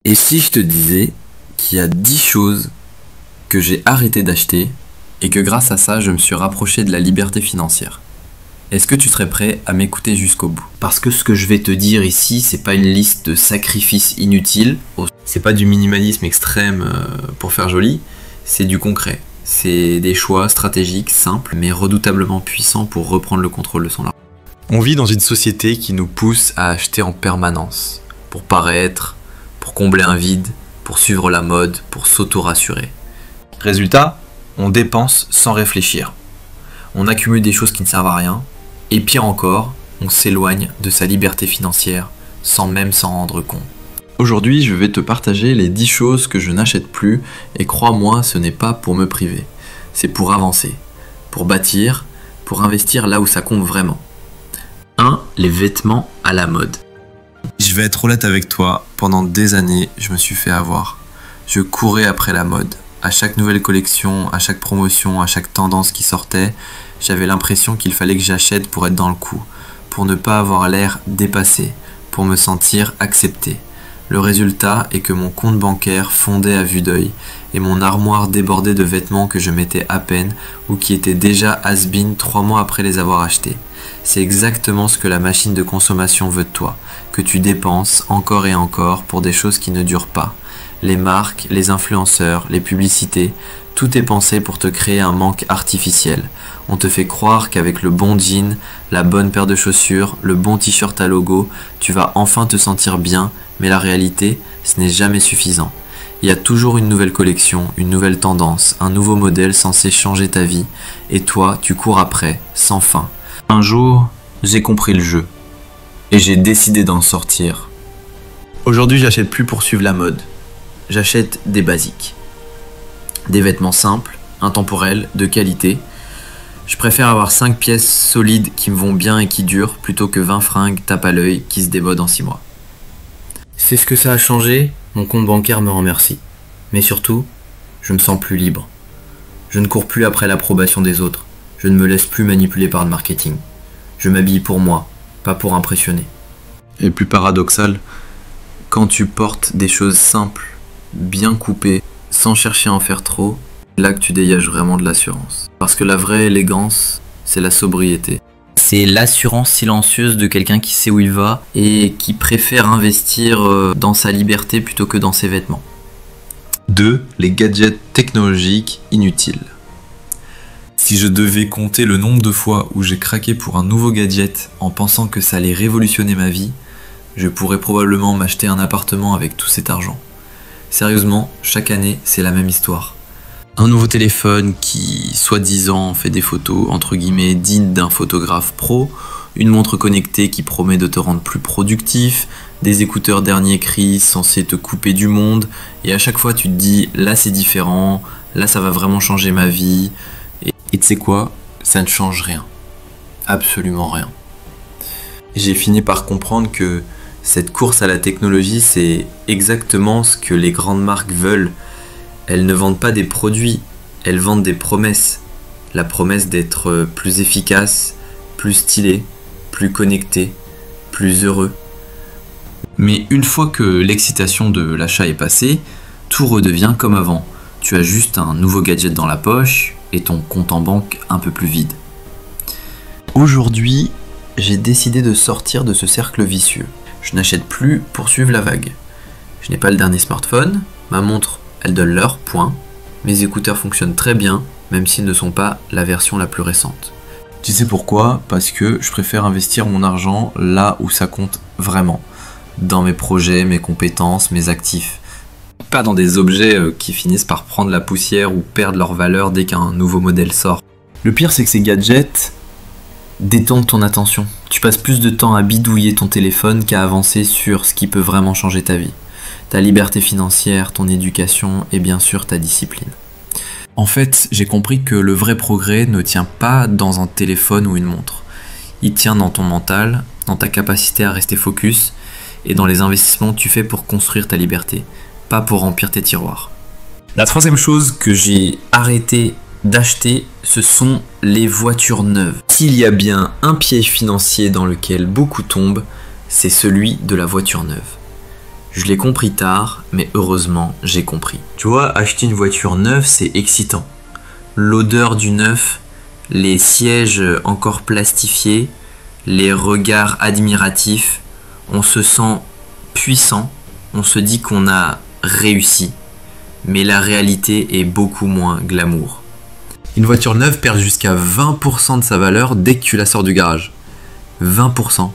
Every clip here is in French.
Et si je te disais qu'il y a 10 choses que j'ai arrêté d'acheter et que grâce à ça, je me suis rapproché de la liberté financière? Est-ce que tu serais prêt à m'écouter jusqu'au bout? Parce que ce que je vais te dire ici, c'est pas une liste de sacrifices inutiles, c'est pas du minimalisme extrême pour faire joli, c'est du concret. C'est des choix stratégiques, simples, mais redoutablement puissants pour reprendre le contrôle de son argent. On vit dans une société qui nous pousse à acheter en permanence, pour paraître, pour combler un vide, pour suivre la mode, pour s'auto-rassurer. Résultat, on dépense sans réfléchir. On accumule des choses qui ne servent à rien, et pire encore, on s'éloigne de sa liberté financière sans même s'en rendre compte. Aujourd'hui, je vais te partager les 10 choses que je n'achète plus, et crois-moi, ce n'est pas pour me priver. C'est pour avancer, pour bâtir, pour investir là où ça compte vraiment. 1. Les vêtements à la mode. Je vais être honnête avec toi, pendant des années, je me suis fait avoir. Je courais après la mode. À chaque nouvelle collection, à chaque promotion, à chaque tendance qui sortait, j'avais l'impression qu'il fallait que j'achète pour être dans le coup, pour ne pas avoir l'air dépassé, pour me sentir accepté. Le résultat est que mon compte bancaire fondait à vue d'œil et mon armoire débordait de vêtements que je mettais à peine ou qui étaient déjà has-been 3 mois après les avoir achetés. C'est exactement ce que la machine de consommation veut de toi, que tu dépenses encore et encore pour des choses qui ne durent pas. Les marques, les influenceurs, les publicités, tout est pensé pour te créer un manque artificiel. On te fait croire qu'avec le bon jean, la bonne paire de chaussures, le bon t-shirt à logo, tu vas enfin te sentir bien, mais la réalité, ce n'est jamais suffisant. Il y a toujours une nouvelle collection, une nouvelle tendance, un nouveau modèle censé changer ta vie, et toi, tu cours après, sans fin. Un jour, j'ai compris le jeu, et j'ai décidé d'en sortir. Aujourd'hui, j'achète plus pour suivre la mode. J'achète des basiques. Des vêtements simples, intemporels, de qualité. Je préfère avoir 5 pièces solides qui me vont bien et qui durent, plutôt que 20 fringues tape à l'œil qui se démodent en 6 mois. C'est ce que ça a changé, mon compte bancaire me remercie. Mais surtout, je me sens plus libre. Je ne cours plus après l'approbation des autres. Je ne me laisse plus manipuler par le marketing. Je m'habille pour moi, pas pour impressionner. Et plus paradoxal, quand tu portes des choses simples, bien coupées, sans chercher à en faire trop, c'est là que tu dégages vraiment de l'assurance. Parce que la vraie élégance, c'est la sobriété. C'est l'assurance silencieuse de quelqu'un qui sait où il va et qui préfère investir dans sa liberté plutôt que dans ses vêtements. 2. Les gadgets technologiques inutiles. Si je devais compter le nombre de fois où j'ai craqué pour un nouveau gadget en pensant que ça allait révolutionner ma vie, je pourrais probablement m'acheter un appartement avec tout cet argent. Sérieusement, chaque année, c'est la même histoire. Un nouveau téléphone qui, soi-disant, fait des photos, entre guillemets, dignes d'un photographe pro, une montre connectée qui promet de te rendre plus productif, des écouteurs dernier cri censés te couper du monde, et à chaque fois tu te dis, là c'est différent, là ça va vraiment changer ma vie, et tu sais quoi, ça ne change rien. Absolument rien. J'ai fini par comprendre que cette course à la technologie, c'est exactement ce que les grandes marques veulent. Elles ne vendent pas des produits, elles vendent des promesses. La promesse d'être plus efficace, plus stylé, plus connecté, plus heureux. Mais une fois que l'excitation de l'achat est passée, tout redevient comme avant. Tu as juste un nouveau gadget dans la poche et ton compte en banque un peu plus vide. Aujourd'hui, j'ai décidé de sortir de ce cercle vicieux. Je n'achète plus pour suivre la vague. Je n'ai pas le dernier smartphone, ma montre, elle donne l'heure, point. Mes écouteurs fonctionnent très bien, même s'ils ne sont pas la version la plus récente. Tu sais pourquoi? Parce que je préfère investir mon argent là où ça compte vraiment. Dans mes projets, mes compétences, mes actifs. Pas dans des objets qui finissent par prendre la poussière ou perdre leur valeur dès qu'un nouveau modèle sort. Le pire, c'est que ces gadgets détendent ton attention. Tu passes plus de temps à bidouiller ton téléphone qu'à avancer sur ce qui peut vraiment changer ta vie. Ta liberté financière, ton éducation et bien sûr ta discipline. En fait, j'ai compris que le vrai progrès ne tient pas dans un téléphone ou une montre. Il tient dans ton mental, dans ta capacité à rester focus et dans les investissements que tu fais pour construire ta liberté, pas pour remplir tes tiroirs. La troisième chose que j'ai arrêté d'acheter, ce sont les voitures neuves. S'il y a bien un piège financier dans lequel beaucoup tombent, c'est celui de la voiture neuve. Je l'ai compris tard, mais heureusement, j'ai compris. Tu vois, acheter une voiture neuve, c'est excitant. L'odeur du neuf, les sièges encore plastifiés, les regards admiratifs, on se sent puissant, on se dit qu'on a réussi. Mais la réalité est beaucoup moins glamour. Une voiture neuve perd jusqu'à 20% de sa valeur dès que tu la sors du garage. 20%.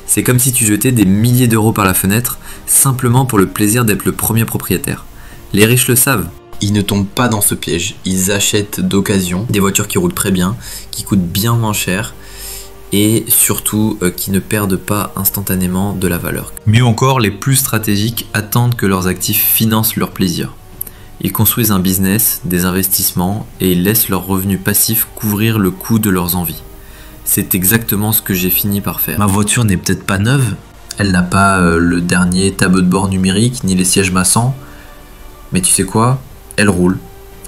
C'est comme si tu jetais des milliers d'euros par la fenêtre simplement pour le plaisir d'être le premier propriétaire. Les riches le savent. Ils ne tombent pas dans ce piège. Ils achètent d'occasion des voitures qui roulent très bien, qui coûtent bien moins cher et surtout qui ne perdent pas instantanément de la valeur. Mieux encore, les plus stratégiques attendent que leurs actifs financent leur plaisir. Ils construisent un business, des investissements et ils laissent leurs revenus passifs couvrir le coût de leurs envies. C'est exactement ce que j'ai fini par faire. Ma voiture n'est peut-être pas neuve, elle n'a pas le dernier tableau de bord numérique ni les sièges massants, mais tu sais quoi ? Elle roule,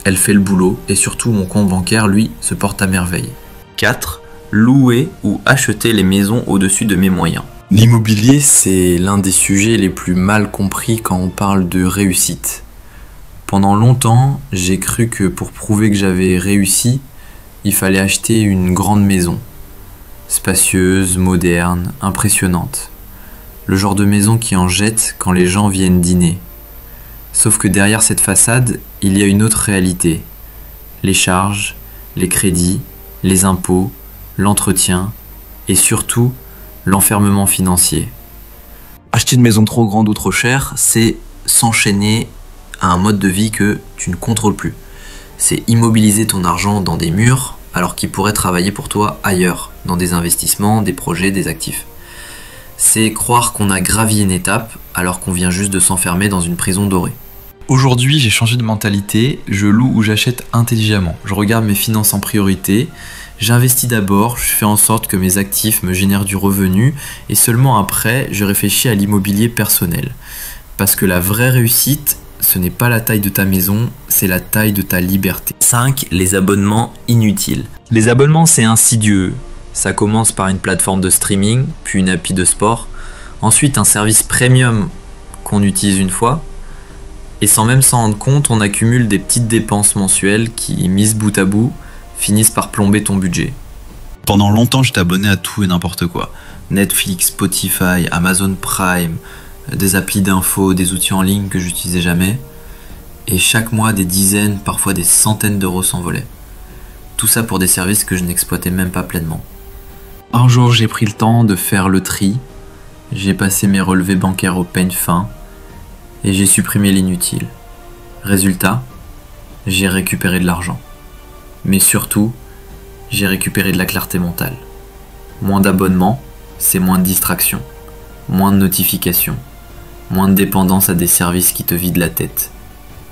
elle fait le boulot et surtout mon compte bancaire, lui, se porte à merveille. 4. Louer ou acheter les maisons au-dessus de mes moyens. L'immobilier, c'est l'un des sujets les plus mal compris quand on parle de réussite. Pendant longtemps, j'ai cru que pour prouver que j'avais réussi, il fallait acheter une grande maison. Spacieuse, moderne, impressionnante. Le genre de maison qui en jette quand les gens viennent dîner. Sauf que derrière cette façade, il y a une autre réalité. Les charges, les crédits, les impôts, l'entretien et surtout l'enfermement financier. Acheter une maison trop grande ou trop chère, c'est s'enchaîner à un mode de vie que tu ne contrôles plus. C'est immobiliser ton argent dans des murs alors qu'il pourrait travailler pour toi ailleurs, dans des investissements, des projets, des actifs. C'est croire qu'on a gravi une étape alors qu'on vient juste de s'enfermer dans une prison dorée. Aujourd'hui, j'ai changé de mentalité, je loue ou j'achète intelligemment. Je regarde mes finances en priorité, j'investis d'abord, je fais en sorte que mes actifs me génèrent du revenu et seulement après, je réfléchis à l'immobilier personnel. Parce que la vraie réussite, ce n'est pas la taille de ta maison, c'est la taille de ta liberté. 5. Les abonnements inutiles. Les abonnements, c'est insidieux. Ça commence par une plateforme de streaming, puis une appli de sport, ensuite un service premium qu'on utilise une fois, et sans même s'en rendre compte, on accumule des petites dépenses mensuelles qui, mises bout à bout, finissent par plomber ton budget. Pendant longtemps, j'étais abonné à tout et n'importe quoi. Netflix, Spotify, Amazon Prime, des applis d'infos, des outils en ligne que j'utilisais jamais. Et chaque mois, des dizaines, parfois des centaines d'euros s'envolaient. Tout ça pour des services que je n'exploitais même pas pleinement. Un jour, j'ai pris le temps de faire le tri. J'ai passé mes relevés bancaires au peigne fin. Et j'ai supprimé l'inutile. Résultat, j'ai récupéré de l'argent. Mais surtout, j'ai récupéré de la clarté mentale. Moins d'abonnements, c'est moins de distractions, moins de notifications, moins de dépendance à des services qui te vident la tête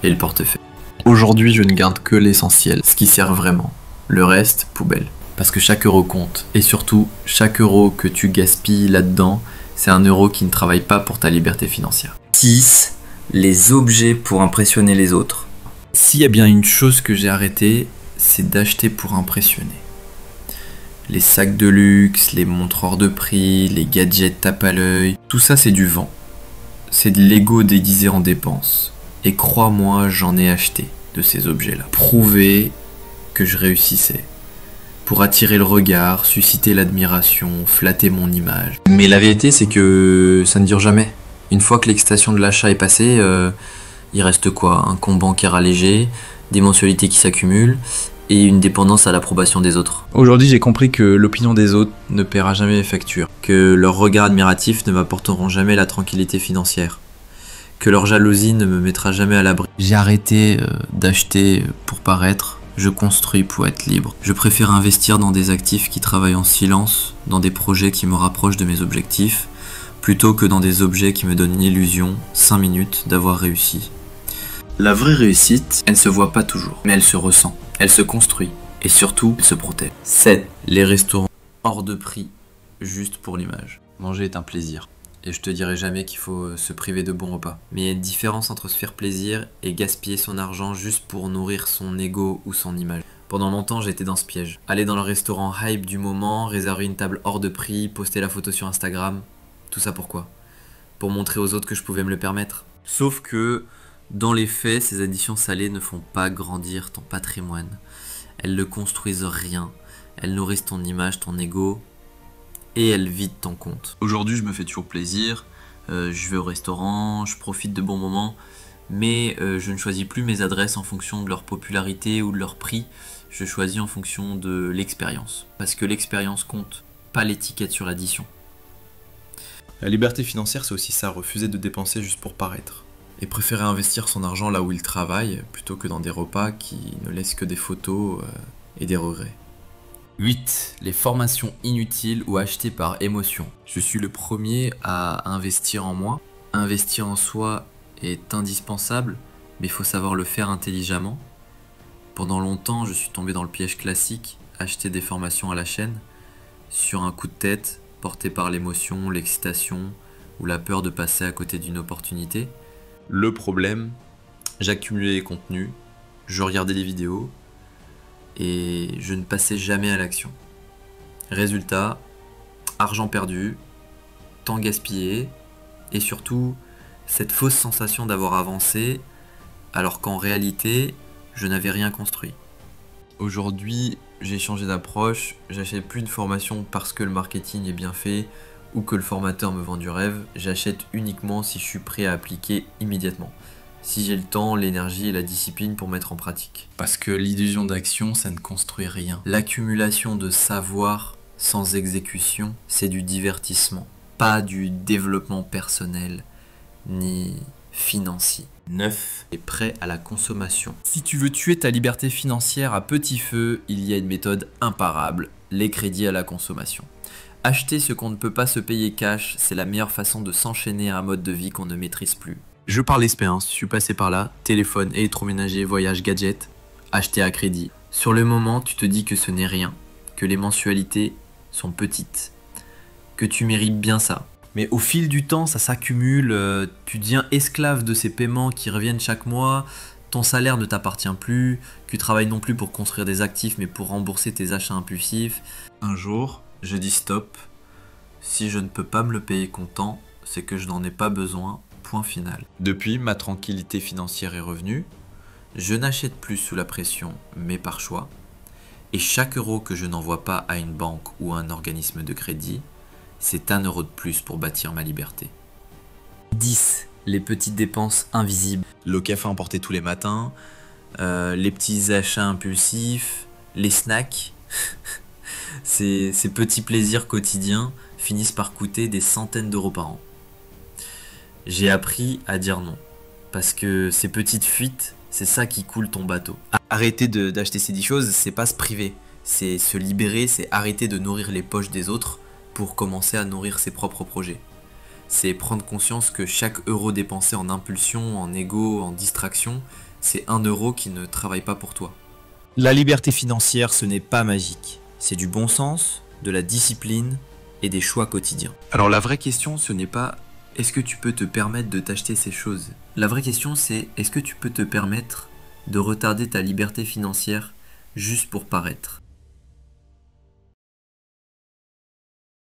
et le portefeuille. Aujourd'hui, je ne garde que l'essentiel, ce qui sert vraiment. Le reste, poubelle. Parce que chaque euro compte. Et surtout, chaque euro que tu gaspilles là-dedans, c'est un euro qui ne travaille pas pour ta liberté financière. 6. Les objets pour impressionner les autres. S'il y a bien une chose que j'ai arrêtée, c'est d'acheter pour impressionner. Les sacs de luxe, les montres hors de prix, les gadgets tape à l'œil, tout ça c'est du vent. C'est de l'ego déguisé en dépenses. Et crois-moi, j'en ai acheté de ces objets-là. Prouver que je réussissais. Pour attirer le regard, susciter l'admiration, flatter mon image. Mais la vérité c'est que ça ne dure jamais. Une fois que l'excitation de l'achat est passée, il reste quoi ? Un compte bancaire allégé, des mensualités qui s'accumulent et une dépendance à l'approbation des autres. Aujourd'hui, j'ai compris que l'opinion des autres ne paiera jamais mes factures, que leurs regards admiratifs ne m'apporteront jamais la tranquillité financière, que leur jalousie ne me mettra jamais à l'abri. J'ai arrêté d'acheter pour paraître, je construis pour être libre. Je préfère investir dans des actifs qui travaillent en silence, dans des projets qui me rapprochent de mes objectifs, plutôt que dans des objets qui me donnent l'illusion, 5 minutes, d'avoir réussi. La vraie réussite, elle ne se voit pas toujours, mais elle se ressent, elle se construit, et surtout, elle se protège. 7. Les restaurants hors de prix, juste pour l'image. Manger est un plaisir, et je te dirai jamais qu'il faut se priver de bons repas. Mais il y a une différence entre se faire plaisir et gaspiller son argent juste pour nourrir son ego ou son image. Pendant longtemps, j'étais dans ce piège. Aller dans le restaurant hype du moment, réserver une table hors de prix, poster la photo sur Instagram... Tout ça pourquoi ? pour montrer aux autres que je pouvais me le permettre. Sauf que, dans les faits, ces additions salées ne font pas grandir ton patrimoine. Elles ne construisent rien. Elles nourrissent ton image, ton ego, et elles vident ton compte. Aujourd'hui, je me fais toujours plaisir. Je vais au restaurant, je profite de bons moments, mais je ne choisis plus mes adresses en fonction de leur popularité ou de leur prix. Je choisis en fonction de l'expérience. Parce que l'expérience compte, pas l'étiquette sur l'addition. La liberté financière, c'est aussi ça, refuser de dépenser juste pour paraître. Et préférer investir son argent là où il travaille, plutôt que dans des repas qui ne laissent que des photos et des regrets. 8. Les formations inutiles ou achetées par émotion. Je suis le premier à investir en moi. Investir en soi est indispensable, mais il faut savoir le faire intelligemment. Pendant longtemps, je suis tombé dans le piège classique, acheter des formations à la chaîne, sur un coup de tête, porté par l'émotion, l'excitation ou la peur de passer à côté d'une opportunité. Le problème, j'accumulais les contenus, je regardais les vidéos et je ne passais jamais à l'action. Résultat, argent perdu, temps gaspillé et surtout cette fausse sensation d'avoir avancé alors qu'en réalité, je n'avais rien construit. Aujourd'hui, j'ai changé d'approche, j'achète plus de formation parce que le marketing est bien fait ou que le formateur me vend du rêve, j'achète uniquement si je suis prêt à appliquer immédiatement. Si j'ai le temps, l'énergie et la discipline pour mettre en pratique. Parce que l'illusion d'action, ça ne construit rien. L'accumulation de savoir sans exécution, c'est du divertissement, pas du développement personnel ni financier. 9. Et prêt à la consommation. Si tu veux tuer ta liberté financière à petit feu, il y a une méthode imparable, les crédits à la consommation. Acheter ce qu'on ne peut pas se payer cash, c'est la meilleure façon de s'enchaîner à un mode de vie qu'on ne maîtrise plus. Je parle d'expérience, je suis passé par là, téléphone, électroménager, voyage, gadget, acheter à crédit. Sur le moment, tu te dis que ce n'est rien, que les mensualités sont petites, que tu mérites bien ça. Mais au fil du temps, ça s'accumule, tu deviens esclave de ces paiements qui reviennent chaque mois, ton salaire ne t'appartient plus, tu travailles non plus pour construire des actifs mais pour rembourser tes achats impulsifs. Un jour, je dis stop, si je ne peux pas me le payer comptant, c'est que je n'en ai pas besoin, point final. Depuis, ma tranquillité financière est revenue, je n'achète plus sous la pression mais par choix, et chaque euro que je n'envoie pas à une banque ou à un organisme de crédit, c'est 1 euro de plus pour bâtir ma liberté. 10. Les petites dépenses invisibles. Le café emporté tous les matins, les petits achats impulsifs, les snacks. Ces petits plaisirs quotidiens finissent par coûter des centaines d'euros par an. J'ai appris à dire non. Parce que ces petites fuites, c'est ça qui coule ton bateau. Arrêter d'acheter ces 10 choses, c'est pas se priver. C'est se libérer, c'est arrêter de nourrir les poches des autres pour commencer à nourrir ses propres projets. C'est prendre conscience que chaque euro dépensé en impulsion, en ego, en distraction, c'est 1 euro qui ne travaille pas pour toi. La liberté financière, ce n'est pas magique. C'est du bon sens, de la discipline et des choix quotidiens. Alors la vraie question, ce n'est pas est-ce que tu peux te permettre de t'acheter ces choses? La vraie question, c'est est-ce que tu peux te permettre de retarder ta liberté financière juste pour paraître?